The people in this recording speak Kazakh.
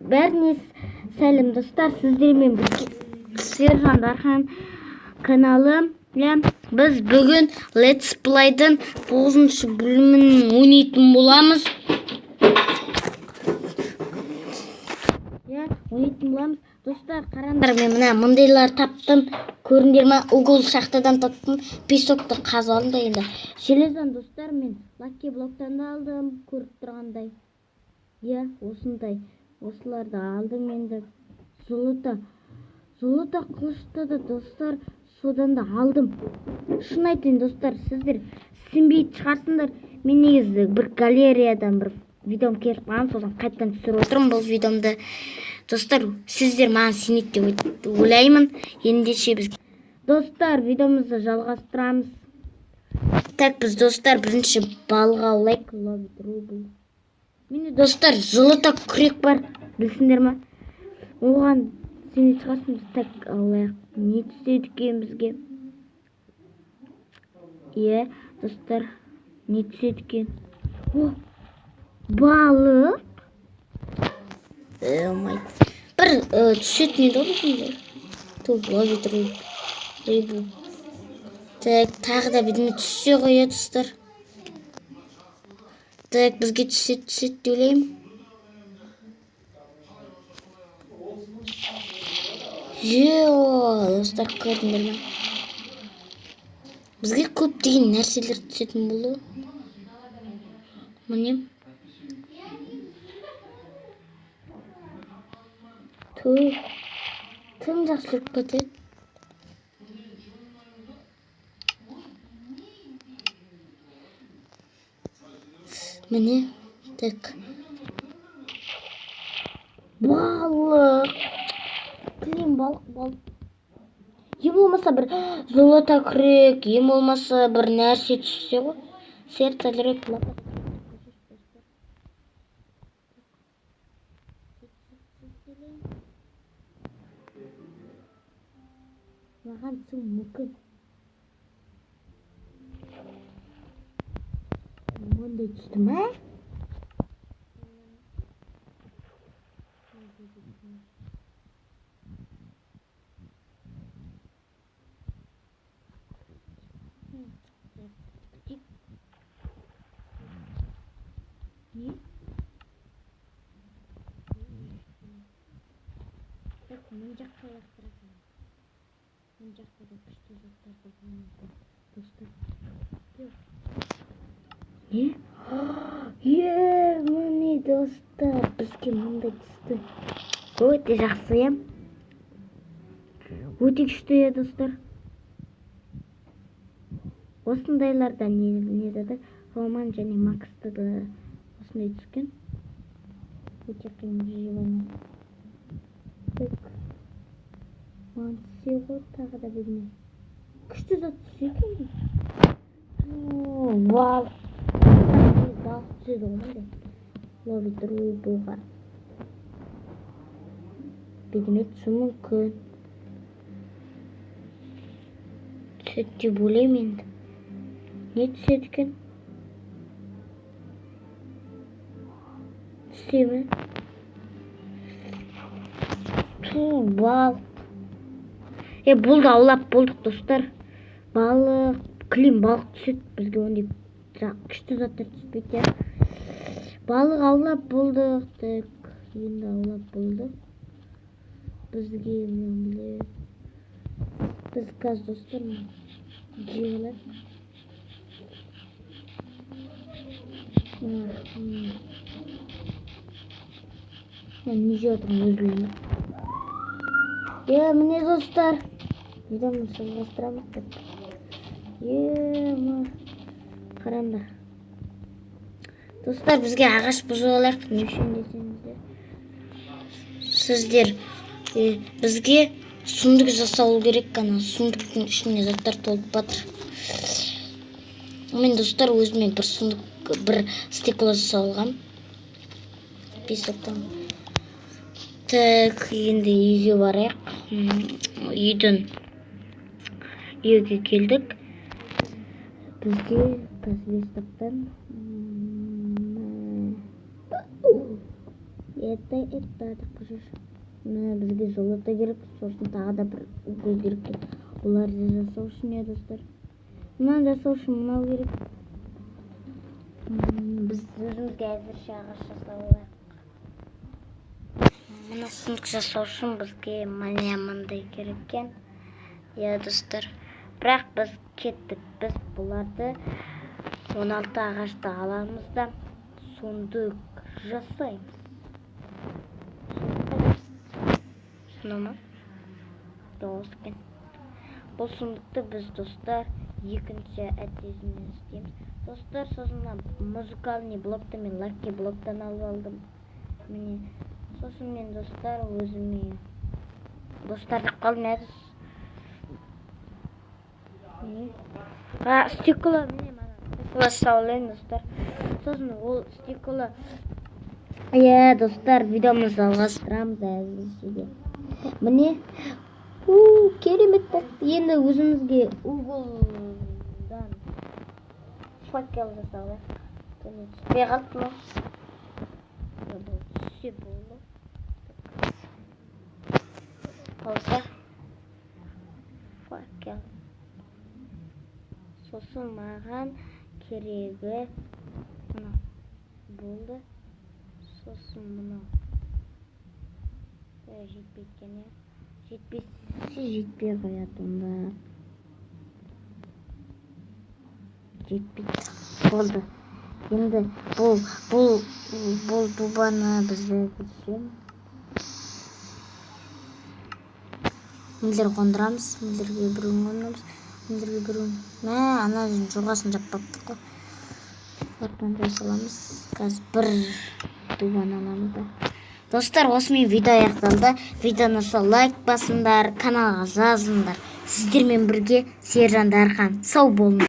Бәріне сәлем достар, сіздермен Сержан Дархан каналы. Біз бүгін Let's Play'дың 9-шы бөлімін ойнайтын боламыз. Достар, қараңдар, мен мына мындайлар таптым. Көріңдер ме? Угол шахтадан таптым. Песокты қазалым да енді. Желездан достар, мен лакки блоктан да алдым, көріп тұрғандай. Осындай. Осыларды алдым енді. Золото қылышты да достар, содан да алдым. Шын айтайын достар, сіздер сенбейтін шығарсыңдар. Мен негізі бір галереядан бір видеом келіп қалған, содан қайттан түсіріп отырмын бұл видеомды. Достар, сіздер маған сенеді деп ойлаймын. Ендеше біз достар, видеомызды жалғастырамыз. Так, біз достар бірінші балық аулайық. Міне достар, золото күрек бар, білсіңдер ма? Оған сенеді шығарсың, біз так аулайық. Не түседі екен бізге? Достар, не түседі екен? Балық. Бір түсетін еді ғой. Ловит рыбу. Так, тағы да бізге түссе ғой, достар. Так, бізге түседі деп ойлаймын. Достар, көрдіңдер ме? Бізге көптеген нәрселер түсетін болды. Міне. Тым жақсы жүріп кетеді. Міне, так. Балық. Клин балық. Ем болмаса бір золото күрек, ем болмаса бір нәрсе түссе ғой. Сердце жүрек лапас. Маған су мүмкін. Ондай түсті ма? Не? Так, мен жаққа лақтырасың. Мен жақта да күшті заттар болған мүмкін. Достар. Міне достар, бізге мұндай түсті. Өте жақсы, өте күшті, достар. Осындайлардан не деді? Роман және Максты да осындай түскен. Өте қиын живаны. Так. Маған түсе ғой, тағы да білме. Күшті зат түсе екен. Балық түседі ғой. Ловит рыбуға. Бедеме түсу мүмкін. Түседі деп ойлаймын енді. Не түседі екен? Түсе ме? Балық. Болды, аулап болдық достар. Балық, клин балық түседі. Бізге ондай күшті заттар түспейді. Балық аулап болдық. Так, енді аулап болдық. Бізге біз қаз достар жиғылар. Мен не жеп отырмын өзімді. Міне достар. Видеоны жалғастырамыз деп. Қараңдар. Достар, бізге ағаш бұзып алайық. Не үшін десеңіздер. Сіздер бізге сундық жасау керек қана. Сундықтың ішіне заттар толып батыр. Мен достар өзіме бір сундық, бір стекло жасау алғам. Песоктан. Так, енді үйге барайық. Үйге келдік. Бізге қазбестіктен это деп қажыр. Мына бізге золото керек, сосын тағы да бір угол керек. Оларды жасау үшін не достар? Мынаны жасау үшін мынау керек. Біз өзімізге әзірше ағаш жасап алайық. Мына сындық жасау үшін бізге мындай керек екен. Достар, бірақ біз кеттік. Біз бұларды 16 ағашты аламыз да сундук жасаймыз. Шынама? Дауыс екен. Бұл сундукты біз достар екінші әтезінен істейміз. Достар, сосын музыкальный блокты мен лаки блоктан алып алдым. Міне, сосын мен достар өзіме достар деп қалдым әдіс. Стекло, міне мана стекло саулайын достар. Сосын ол стекло. Достар, видеомыз жалғастырамыз әзірше. Міне, керемет. Енді өзімізге уголдан факел жасалайық. Түспей қалды ма? Түссе болды. Қалса факел. Сосын маған керегі мына болды. Сосын мына жетпейкен, жетпесе жетпей қояды онда. Жетпейді. Болды. Енді бұл дубаны бізде көшем. Мендер қондырамыз. Мендерге біреуін қондырамыз. Мендерге біреуін. Ана жоғасын жаппаптық қой. Ортан жасаламыз. Қазір бір дубан аламыз да. Достар, осымен видео аяқталды. Видеоны лайк басыңдар, каналға жазыңдар. Сіздермен бірге Сержан Дархан. Сау болыңдар.